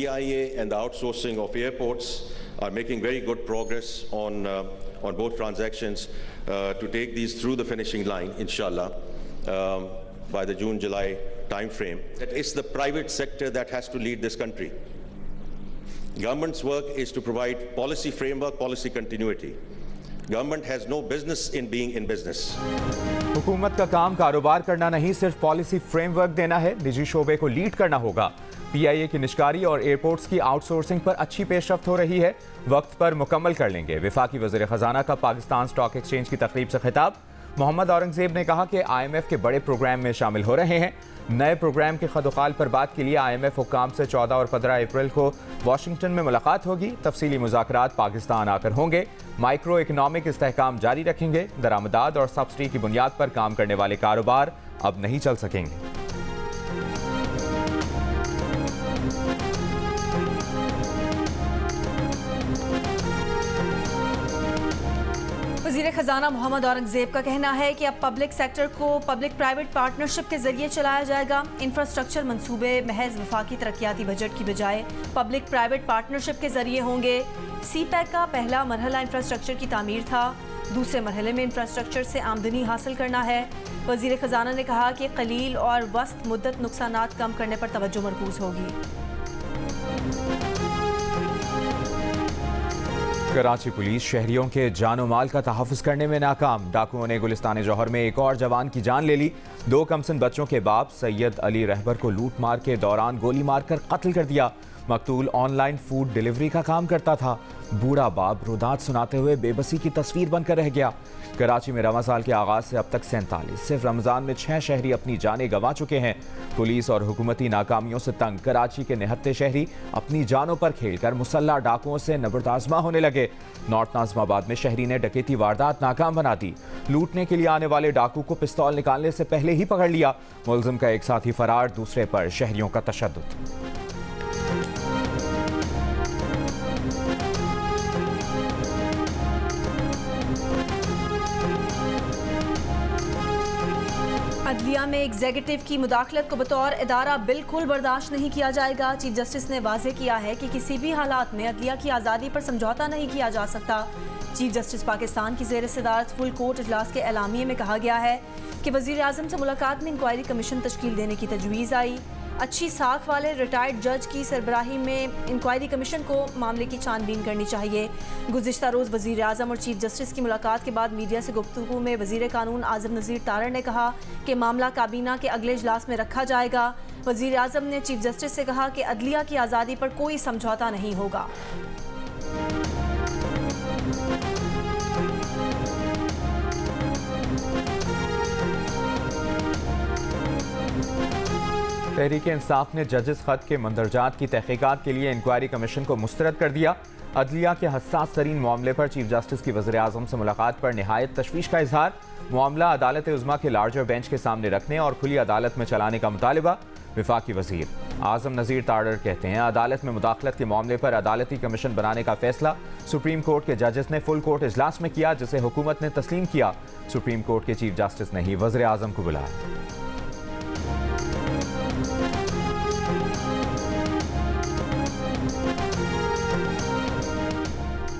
PIA and the outsourcing of airports are making very good progress on both transactions to take these through the finishing line, inshallah, by the June-July timeframe. It's the private sector that has to lead this country. Government's work is to provide policy framework, policy continuity. Government has no business in being in business. हुकूमत का काम कारोबार करना नहीं, सिर्फ policy framework देना है। निजी शोबे को लीड करना होगा। PIA की निष्कारी और एयरपोर्ट्स की आउटसोर्सिंग पर अच्छी पेशरफ्त हो रही है, वक्त पर मुकम्मल कर लेंगे। वफाकी वज़ीर ख़जाना का पाकिस्तान स्टॉक एक्सचेंज की तकरीब से खिताब। मोहम्मद औरंगजेब ने कहा कि IMF के बड़े प्रोग्राम में शामिल हो रहे हैं। नए प्रोग्राम के खदोखाल पर बात के लिए IMF हुक्काम से 14 और 15 अप्रैल को वाशिंगटन में मुलाकात होगी। तफसीली मुज़ाकरात पाकिस्तान आकर होंगे। माइक्रो इकनॉमिक इस्तेहकाम जारी रखेंगे। दरामदात और सब्सिडी की बुनियाद पर काम करने वाले कारोबार अब नहीं चल सकेंगे। वज़ीर ख़जाना मोहम्मद औरंगजेब का कहना है कि अब पब्लिक सेक्टर को पब्लिक प्राइवेट पार्टनरशिप के जरिए चलाया जाएगा। इंफ्रास्ट्रक्चर मंसूबे महज वफाकी तरक्याती बजट की बजाय पब्लिक प्राइवेट पार्टनरशिप के जरिए होंगे। CPEC का पहला मरहला इंफ्रास्ट्रक्चर की तामीर था, दूसरे मरहले में इंफ्रास्ट्रक्चर से आमदनी हासिल करना है। वज़ीर ख़जाना ने कहा कि कलील और वस्त मुद्दत नुकसानात कम करने पर तवज्जो मरकूज होगी। कराची पुलिस शहरियों के जानो माल का तहफ़्फ़ुज़ करने में नाकाम। डाकुओं ने गुलिस्तान जौहर में एक और जवान की जान ले ली। 2 कमसिन बच्चों के बाप सैयद अली रहबर को लूट मार के दौरान गोली मारकर कत्ल कर दिया। मकतूल ऑनलाइन फूड डिलीवरी का काम करता था। बूढ़ा बाप रुदात सुनाते हुए बेबसी की तस्वीर बनकर रह गया। कराची में रमज़ान साल के आगाज़ से अब तक 47, सिर्फ रमज़ान में 6 शहरी अपनी जानें गंवा चुके हैं। पुलिस और हुकूमती नाकामियों से तंग कराची के निहत्ते शहरी अपनी जानों पर खेलकर मुसल्ला डाकुओं से नबरदाज़मा होने लगे। नॉर्थ नाज़िमाबाद में शहरी ने डकैती वारदात नाकाम बना दी। लूटने के लिए आने वाले डाकू को पिस्तौल निकालने से पहले ही पकड़ लिया। मुलजिम का एक साथी फरार, दूसरे पर शहरियों का तशद्दुद। अदलिया में एग्जीक्यूटिव की मुदाखलत को बतौर इदारा बिल्कुल बर्दाश्त नहीं किया जाएगा। चीफ जस्टिस ने वाज़े किया है कि किसी भी हालात में अदलिया की आज़ादी पर समझौता नहीं किया जा सकता। चीफ जस्टिस पाकिस्तान की ज़ेर सदारत फुल कोर्ट इजलास के एलामिये में कहा गया है कि वज़ीर आज़म से मुलाकात में इंक्वायरी कमीशन तश्कील देने की तजवीज़ आई। अच्छी साख वाले रिटायर्ड जज की सरबराही में इंक्वायरी कमीशन को मामले की छानबीन करनी चाहिए। गुज़िश्ता रोज़ वज़ीर आज़म और चीफ जस्टिस की मुलाकात के बाद मीडिया से गुफ्तगू में वज़ीर कानून आज़म नज़ीर तारड़ ने कहा कि मामला काबीना के अगले इजलास में रखा जाएगा। वज़ीर आज़म ने चीफ जस्टिस से कहा कि अदलिया की आज़ादी पर कोई समझौता नहीं होगा। तहरीक इंसाफ ने जजेस खत के मंदरजात की तहकीकात के लिए इंक्वायरी कमीशन को मुस्तरद कर दिया। अदलिया के हसास तरीन मामले पर चीफ जस्टिस की वज़ीर आज़म से मुलाकात पर निहायत तशवीश का इजहार। मामला अदालत उज़्मा के लार्जर बेंच के सामने रखने और खुली अदालत में चलाने का मुतालिबा। वफाकी वज़ीर आज़म नज़ीर तारड़ कहते हैं अदालत में मुदाखलत के मामले पर अदालती कमीशन बनाने का फैसला सुप्रीम कोर्ट के जजेस ने फुल कोर्ट इजलास में किया, जिसे हुकूमत ने तस्लीम किया। सुप्रीम कोर्ट के चीफ जस्टिस ने ही वज़ीर आज़म को बुलाया।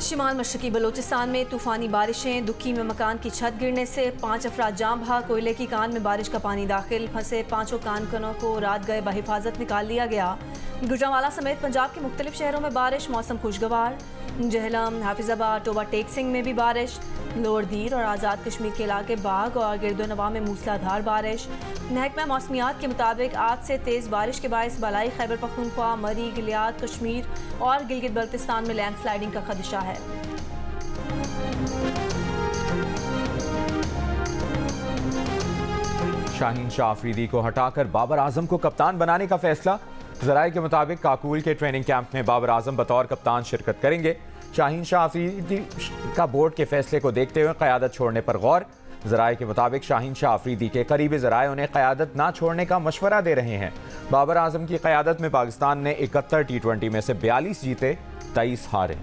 शिमाल मशरकी बलोचिस्तान में तूफानी बारिशें, दुक्की में मकान की छत गिरने से 5 अफराद जाम बहाक। कोयले की कान में बारिश का पानी दाखिल, फंसे 5 कानकनों को रात गए बहिफाजत निकाल लिया गया। गुजरांवाला समेत पंजाब के मुख्तलिफ शहरों में बारिश, मौसम खुशगवार। जहलम, हाफिजाबाद, टोबा टेक सिंह में भी बारिश। लोअर दीर और आज़ाद कश्मीर के इलाके बाग और गिरदोनवा में मूसलाधार बारिश। महकमा मौसमियात के मुताबिक आज से तेज़ बारिश के बायस बलाई खैबर पख्तूनख्वा, मरी, गिलियाद, कश्मीर और गिलगित बल्तिस्तान में लैंडस्लाइडिंग का खदशा है। शाहीन शाह अफरीदी को हटाकर बाबर आजम को कप्तान बनाने का फैसला। ज़राए के मुताबिक काकूल के ट्रेनिंग कैंप में बाबर आजम बतौर कप्तान शिरकत करेंगे। शाहीन शाह अफरीदी का बोर्ड के फैसले को देखते हुए क़यादत छोड़ने पर गौर। ज़राए के मुताबिक शाहीन शाह अफरीदी के करीबी ज़राए उन्हें क़यादत ना छोड़ने का मशवरा दे रहे हैं। बाबर आजम की क़यादत में पाकिस्तान ने 71 T20 में से 42 जीते, 23 हारे।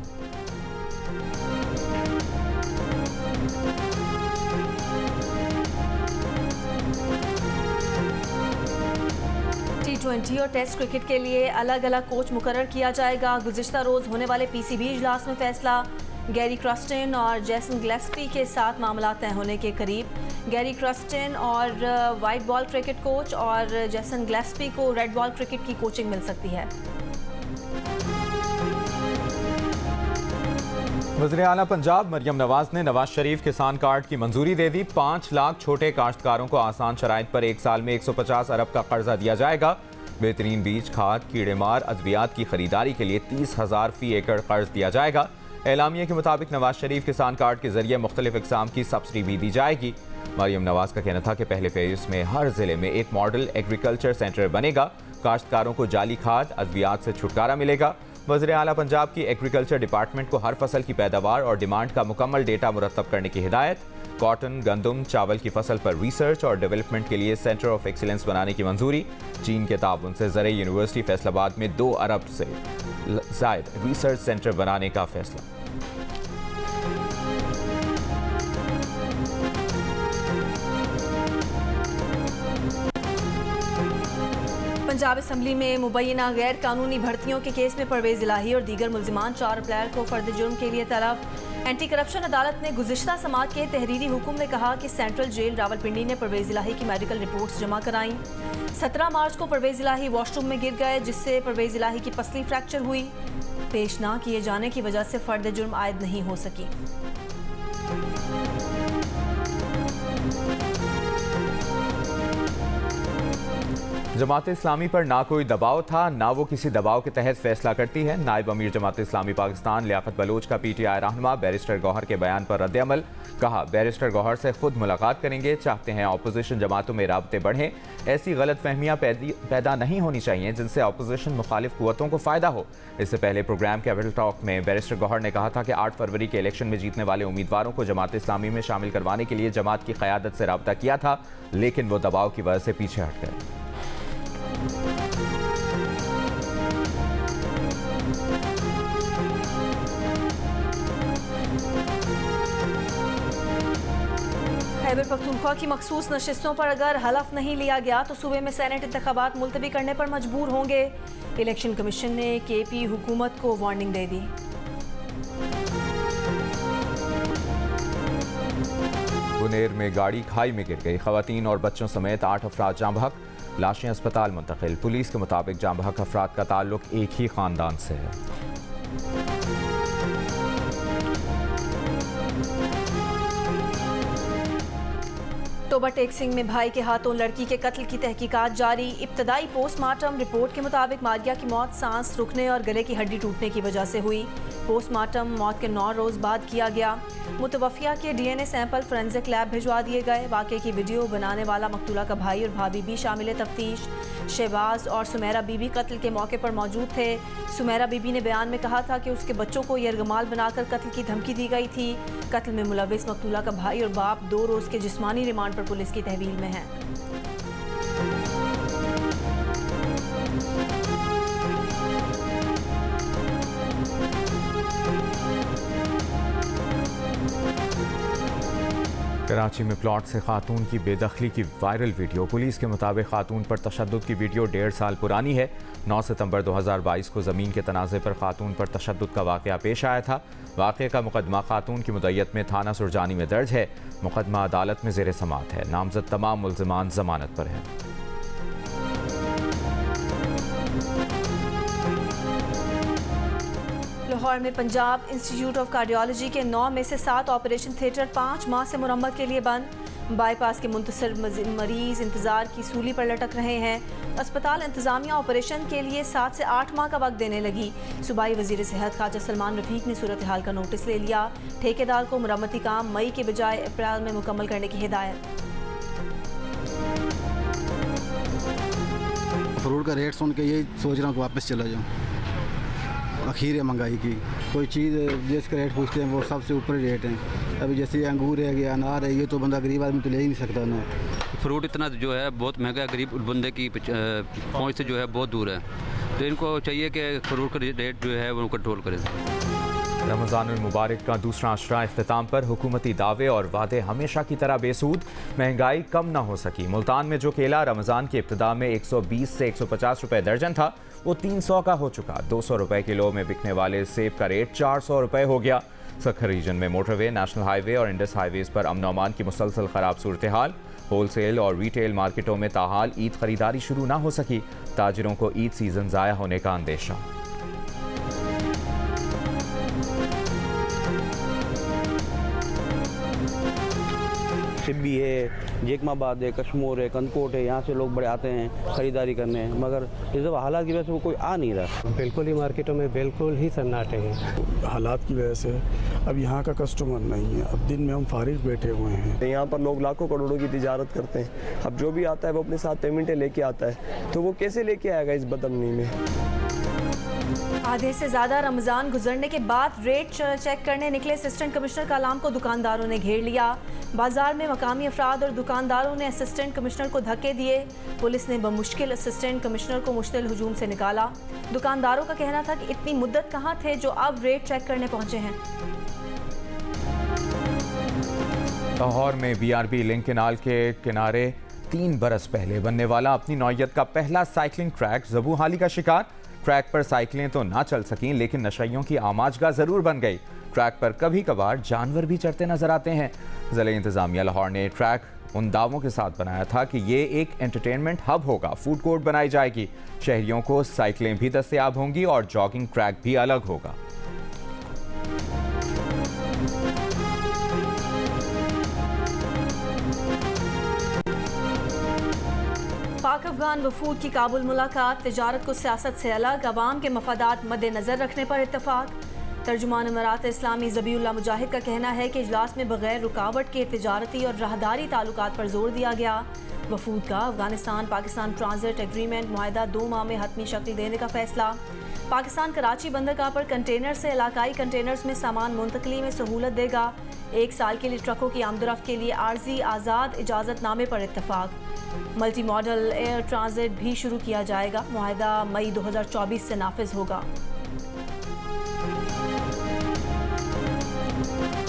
T20 और टेस्ट क्रिकेट के लिए अलग अलग कोच मुकर्रर किया जाएगा। गुज़िश्ता रोज़ होने वाले PCB इजलास में फैसला। गैरी क्रस्टन और जेसन गिलेस्पी के साथ मामला तय होने के करीब। गैरी क्रस्टन और वाइट बॉल क्रिकेट कोच और जेसन गिलेस्पी को रेड बॉल क्रिकेट की कोचिंग मिल सकती है। वज़ीर आला पंजाब मरियम नवाज ने नवाज शरीफ किसान कार्ड की मंजूरी दे दी। 5 लाख छोटे काश्तकारों को आसान शराइत पर 1 साल में 150 अरब का कर्जा दिया जाएगा। बेहतरीन बीज, खाद, कीड़ेमार, अद्वियात की खरीदारी के लिए 30,000 फी एकड़ कर्ज दिया जाएगा। एलामिया के मुताबिक नवाज शरीफ किसान कार्ड के जरिए मुख्तलिफ इकसाम की सब्सिडी भी दी जाएगी। मरियम नवाज का कहना था कि पहले फेज में हर जिले में एक मॉडल एग्रीकल्चर सेंटर बनेगा। काश्तकारों को जाली खाद, अद्वियात से छुटकारा मिलेगा। वज़ीर आला पंजाब की एग्रीकल्चर डिपार्टमेंट को हर फसल की पैदावार और डिमांड का मुकम्मल डेटा मुरतब करने की हिदायत। कॉटन, गंदम, चावल की फसल पर रिसर्च और डेवलपमेंट के लिए सेंटर ऑफ एक्सीलेंस बनाने की मंजूरी। चीन के ताउन से ज़रई यूनिवर्सिटी फैसलाबाद में 2 अरब से ज़ायद रिसर्च सेंटर बनाने का फैसला। पंजाब असम्बली में मुबैना गैर कानूनी भर्तियों के केस में परवेज इलाही और दीगर मुल्जिमान 4 अप्रैल को फर्द जुर्म के लिए तलब। एंटी करप्शन अदालत ने गुज़िश्ता समात के तहरीरी हुक्म में कहा कि सेंट्रल जेल रावलपिंडी ने परवेज इलाही की मेडिकल रिपोर्ट्स जमा कराईं। 17 मार्च को परवेज इलाही वॉशरूम में गिर गए, जिससे परवेज इलाही की पसली फ्रैक्चर हुई। पेश ना किए जाने की वजह से फर्द जुर्म आयद नहीं हो सकी। जमात इस्लामी पर ना कोई दबाव था, ना वो किसी दबाव के तहत फैसला करती है। नायब अमीर जमात इस्लामी पाकिस्तान लियाकत बलोच का PTI रहनुमा बैरिस्टर गौहर के बयान पर रद्द-ए-अमल। कहा, बैरिस्टर गौहर से खुद मुलाकात करेंगे, चाहते हैं अपोजिशन जमातों में राबते बढ़ें। ऐसी गलत फहमियाँ पैदा नहीं होनी चाहिए जिनसे अपोजिशन मुखालिफ कुव्वतों को फ़ायदा हो। इससे पहले प्रोग्राम कैपिटल टॉक में बैरिस्टर गौहर ने कहा था कि 8 फरवरी के इलेक्शन में जीतने वाले उम्मीदवारों को जमात इस्लामी में शामिल करवाने के लिए जमात की क़यादत से राबता किया था, लेकिन वो दबाव की वजह से पीछे हट गए। खैबर पख्तूनख्वा की मखसूस नशिस्तों पर अगर हलफ नहीं लिया गया तो सूबे में सेनेट इंतखाबात मुलतवी करने पर मजबूर होंगे। इलेक्शन कमीशन ने KP हुकूमत को वार्निंग दे दी। बुनेर में गाड़ी खाई में गिर गई, खवातीन और बच्चों समेत 8 अफराद जाँ बहक, लाशें अस्पताल मुंतकिल। पुलिस के मुताबिक जाँ बहक अफराद का ताल्लुक एक ही खानदान से है। टोबा टेक सिंह में भाई के हाथों लड़की के कत्ल की तहकीकात जारी। इब्तदाई पोस्टमार्टम रिपोर्ट के मुताबिक मारिया की मौत सांस रुकने और गले की हड्डी टूटने की वजह से हुई। पोस्टमार्टम मौत के 9 रोज़ बाद किया गया। मुतवफ़िया के DNA सैंपल फोरेंसिक लैब भिजवा दिए गए। वाक़े की वीडियो बनाने वाला मकतूला का भाई और भाभी भी शामिल तफ्तीश। शहबाज और सुमेरा बीबी कत्ल के मौके पर मौजूद थे। सुमेरा बीबी ने बयान में कहा था कि उसके बच्चों को यरगमाल बनाकर कत्ल की धमकी दी गई थी। कत्ल में मुलविस मकतूला का भाई और बाप 2 रोज़ के जिस्मानी रिमांड पर पुलिस की तहवील में है। कराची में प्लॉट से खातून की बेदखली की वायरल वीडियो। पुलिस के मुताबिक खातून पर तशद्दुद की वीडियो 1.5 साल पुरानी है। 9 सितंबर 2022 को ज़मीन के तनाज़े पर खातून पर तशद्दुद का वाक़या पेश आया था। वाक़े का मुकदमा खातून की मुद्दत में थाना सुरजानी में दर्ज है। मुकदमा अदालत में ज़ेर समाअत है। नामज़द तमाम मुल्ज़िमान ज़मानत पर हैं। लाहौर में पंजाब इंस्टीट्यूट ऑफ कार्डियोलॉजी के 9 में से 7 ऑपरेशन थिएटर 5 माह से मुरम्मत के लिए बंद। बाईपास के मुंतसर मरीज इंतजार की सूली पर लटक रहे हैं। अस्पताल इंतजामिया ऑपरेशन के लिए 7 से 8 माह का वक्त देने लगी। सूबाई वजीर सेहत ख्वाजा सलमान रफीक ने सूरत हाल का नोटिस ले लिया। ठेकेदार को मुरम्मती काम मई के बजाय अप्रैल में मुकम्मल करने की हिदायत। फ्रूट का रेट सुन के यही सोच रहा हूँ कि वापस चला जाऊँ। आखिर है महंगाई की, कोई चीज़ जिसका रेट पूछते हैं वो सबसे ऊपर रेट है। अभी जैसे अंगूर है, अनार है, ये तो बंदा गरीब आदमी तो ले ही नहीं सकता ना। फ्रूट इतना जो है बहुत महंगा है, गरीब बंदे की पहुंच से जो है बहुत दूर है। तो इनको चाहिए कि फ्रूट का रेट जो है वो कंट्रोल करें। रमज़ानुल मुबारक का दूसरा अशरा इख्तिताम पर हुकूमती दावे और वादे हमेशा की तरह बेसूद। महंगाई कम ना हो सकी। मुल्तान में जो केला रमज़ान की इब्तिदा में 120 से 150 रुपए दर्जन था, वो 300 का हो चुका। 200 रुपए किलो में बिकने वाले सेब का रेट 400 रुपए हो गया। सखर रीजन में मोटरवे, नेशनल हाईवे और इंडस हाईवेज पर अमन अमान की मुसलसल खराब सूरत हाल। होलसेल और रिटेल मार्केटों में ताहाल ईद खरीदारी शुरू ना हो सकी। ताजिरों को ईद सीजन ज़ाया होने का अंदेशा। सिब्बी है, जेकमाबाद है, कश्मोर है, कंदकोट है, यहाँ से लोग बड़े आते हैं ख़रीदारी करने, मगर इस दफ़ा हालात की वजह से वो कोई आ नहीं रहा। बिल्कुल ही मार्केटों में बिल्कुल ही सन्नाटे हैं। हालात की वजह से अब यहाँ का कस्टमर नहीं है। अब दिन में हम फारिग बैठे हुए हैं। यहाँ पर लोग लाखों करोड़ों की तिजारत करते हैं। अब जो भी आता है वो अपने साथ पेमेंटें लेके आता है, तो वो कैसे लेके आएगा इस बदअमनी में। आधे से ज़्यादा रमज़ान गुजरने के बाद रेट चेक करने निकले असिस्टेंट कमिश्नर कालाम को दुकानदारों ने घेर लिया। बाजार में मकामी अफराद और दुकानदारों ने असिस्टेंट कमिश्नर को धक्के दिए। पुलिस ने बमुश्किल असिस्टेंट कमिश्नर को मुश्तिल हुजूम से निकाला। दुकानदारों का कहना था कि इतनी मुद्दत कहाँ थे जो अब रेट चेक करने पहुंचे हैं। लाहौर में BRB लिंक केनाल के किनारे 3 बरस पहले बनने वाला अपनी नौयत का पहला साइकिलिंग ट्रैक ज़बू हाली का शिकार। ट्रैक पर साइकिलें तो ना चल सकीं, लेकिन नशइयों की आमाजगाह ज़रूर बन गई। ट्रैक पर कभी कभार जानवर भी चढ़ते नजर आते हैं। ज़िला इंतज़ामिया लाहौर ने ट्रैक उन दावों के साथ बनाया था कि ये एक एंटरटेनमेंट हब होगा, फूड कोर्ट बनाई जाएगी, शहरियों को साइकिलें भी दस्तयाब होंगी और जॉगिंग ट्रैक भी अलग होगा। पाक अफगान वफूद की काबुल मुलाकात। तिजारत को सियासत से अलग, अवाम के मफादात मद्देनजर रखने पर इत्तफाक। तर्जुमान इमारात इस्लामी ज़बीउल्लाह मुजाहिद का कहना है कि इजलास में बगैर रुकावट के तिजारती और राहदारी ताल्लुकात पर जोर दिया गया। वफूद का अफगानिस्तान पाकिस्तान ट्रांजिट एग्रीमेंट मुआहदा 2 माह में हतमी शक्ल देने का फैसला। पाकिस्तान कराची बंदरगाह पर कंटेनर से इलाकाई कंटेनर्स में सामान मुंतकली में सहूलत देगा। 1 साल के लिए ट्रकों की आमदरफ्त के लिए आर्जी आज़ाद इजाज़तनामे पर इत्तफाक। मल्टी मॉडल एयर ट्रांजिट भी शुरू किया जाएगा। मुआहदा मई 2024 से नाफिज होगा।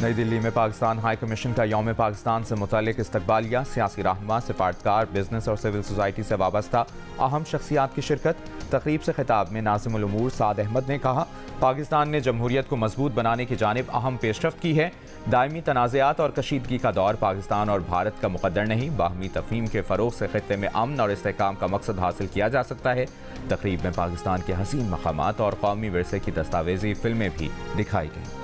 नई दिल्ली में पाकिस्तान हाई कमीशन का यौम पाकिस्तान से मुतालिक इस्तकबालिया। सियासी रहनुमा, सिफारतकार, बिजनेस और सिविल सोसाइटी से वाबस्ता अहम शख्सियात की शिरकत। तकरीब से खिताब में नाज़िमुल उमूर साद अहमद ने कहा, पाकिस्तान ने जमहूरियत को मजबूत बनाने की जानिब अहम पेशरफ्त की है। दायमी तनाज़ात और कशीदगी का दौर पाकिस्तान और भारत का मुकद्दर नहीं। बाहमी तफहीम के फ़रोग से खित्ते में अमन और इस्तेहकाम का मकसद हासिल किया जा सकता है। तकरीब में पाकिस्तान के हसीन मकामात और कौमी विरसे की दस्तावेजी फिल्में भी दिखाई गईं।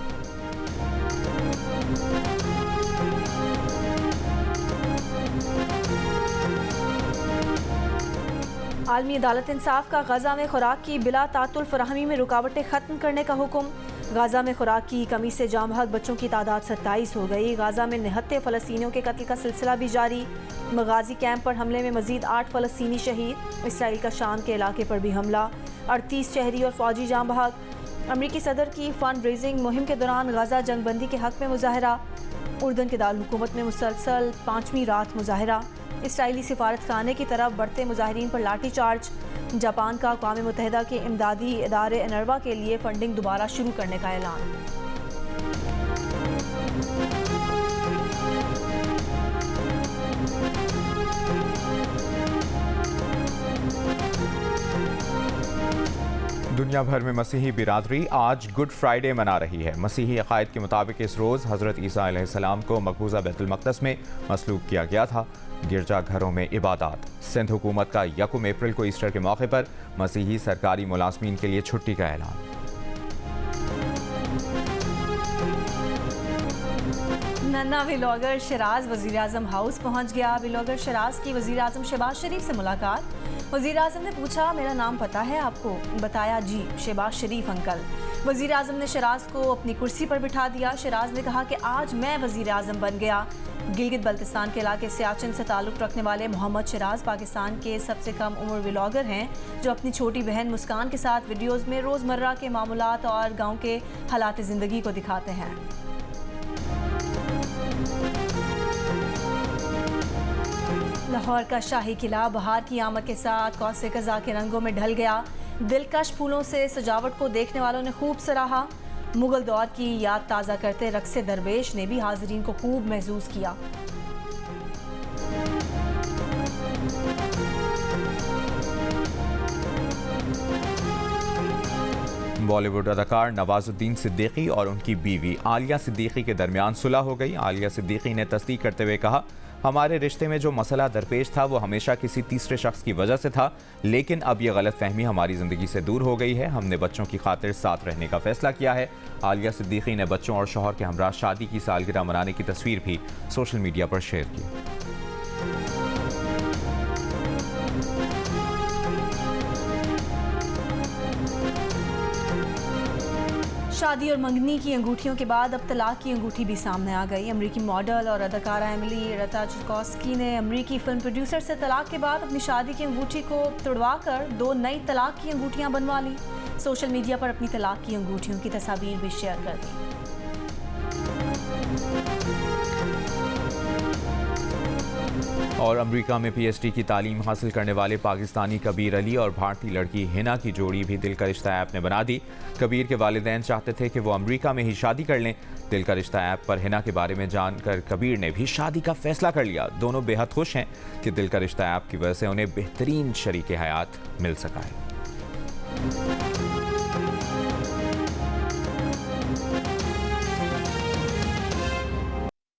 आलमी अदालत इंसाफ का गजा में खुराक की बिला तातुल फराहमी में रुकावटें ख़त्म करने का हुक्म। गाजा में खुराक की कमी से जाम बहक बच्चों की तादाद 27 हो गई। गाजा में निहत्ते फ़लस्तीनियों के कत्ल का सिलसिला भी जारी। मगाजी कैंप पर हमले में मजीद 8 फ़लस्तीनी शहीद। इसराइल का शाम के इलाके पर भी हमला। 38 शहरी और फौजी जाम बहक। अमरीकी सदर की फंड रेजिंग मुहिम के दौरान गाजा जंगबंदी के हक में मुजाहरा। उर्दन के दारुल हुकूमत में मुसलसल 5वीं रात मुजाहरा। इसराइली सिफारत खाने की तरफ बढ़ते मुजाहिरीन पर लाठी चार्ज। जापान का अक़वाम मुत्तहिदा के इमदादी इदारे अनरवा के लिए फंडिंग दोबारा शुरू करने का ऐलान। दुनिया भर में मसीही बिरादरी आज गुड फ्राइडे मना रही है। मसीही अकायद के मुताबिक इस रोज़ हज़रत ईसा अलैहिस्सलाम को मकबूजा बैतुल मक़दस में मसलूब किया गया था। गिरजाघरों में इबादत। सिंध हुकूमत का 1 अप्रैल को ईस्टर के मौके पर मसीही सरकारी मुलाजमीन के लिए छुट्टी का ऐलान। नन्ना व्लॉगर शराज वज़ीर-ए-आज़म हाउस पहुंच गया। व्लॉगर शराज की वज़ीर-ए-आज़म शहबाज शरीफ से मुलाकात। वज़ीर-ए-आज़म ने पूछा, मेरा नाम पता है आपको? बताया जी, शहबाज शरीफ अंकल। वज़ीर-ए-आज़म ने शराज को अपनी कुर्सी पर बिठा दिया। शराज ने कहा कि आज मैं वज़ीर-ए-आज़म बन गया। गिलगित बल्तिस्तान के इलाके सियाचिन से ताल्लुक़ रखने वाले मोहम्मद शराज पाकिस्तान के सबसे कम उम्र व्लॉगर हैं, जो अपनी छोटी बहन मुस्कान के साथ वीडियोज़ में रोज़मर्रा के मामूलात और गाँव के हालात ज़िंदगी को दिखाते हैं। लाहौर का शाही किला बहार की आमद के साथ कौसे कज़ा के रंगों में ढल गया। दिलकश फूलों से सजावट को देखने वालों ने खूब सराहा। मुगल दौर की याद ताज़ा करते रक्स दरवेश ने भी हाज़रीन को खूब महसूस किया। बॉलीवुड अदाकार नवाजुद्दीन सिद्दीकी और उनकी बीवी आलिया सिद्दीकी के दरमियान सुलह हो गई। आलिया सिद्दीकी ने तस्दीक करते हुए कहा, हमारे रिश्ते में जो मसला दरपेश था वो हमेशा किसी तीसरे शख्स की वजह से था, लेकिन अब ये गलतफहमी हमारी ज़िंदगी से दूर हो गई है। हमने बच्चों की खातिर साथ रहने का फैसला किया है। आलिया सिद्दीकी ने बच्चों और शौहर के हमरा शादी की सालगिरह मनाने की तस्वीर भी सोशल मीडिया पर शेयर की। शादी और मंगनी की अंगूठियों के बाद अब तलाक की अंगूठी भी सामने आ गई। अमरीकी मॉडल और अदाकारा एमिली रताचकोस्की ने अमरीकी फिल्म प्रोड्यूसर से तलाक के बाद अपनी शादी की अंगूठी को तुड़वाकर 2 नई तलाक की अंगूठियां बनवा ली। सोशल मीडिया पर अपनी तलाक की अंगूठियों की तस्वीर भी शेयर कर दी। और अमेरिका में पीएचडी की तालीम हासिल करने वाले पाकिस्तानी कबीर अली और भारतीय लड़की हिना की जोड़ी भी दिल का रिश्ता ऐप ने बना दी। कबीर के वालिदैन चाहते थे कि वो अमेरिका में ही शादी कर लें। दिल का रिश्ता ऐप पर हिना के बारे में जानकर कबीर ने भी शादी का फैसला कर लिया। दोनों बेहद खुश हैं कि दिल का रिश्ता ऐप की वजह से उन्हें बेहतरीन शरीके हयात मिल सका है।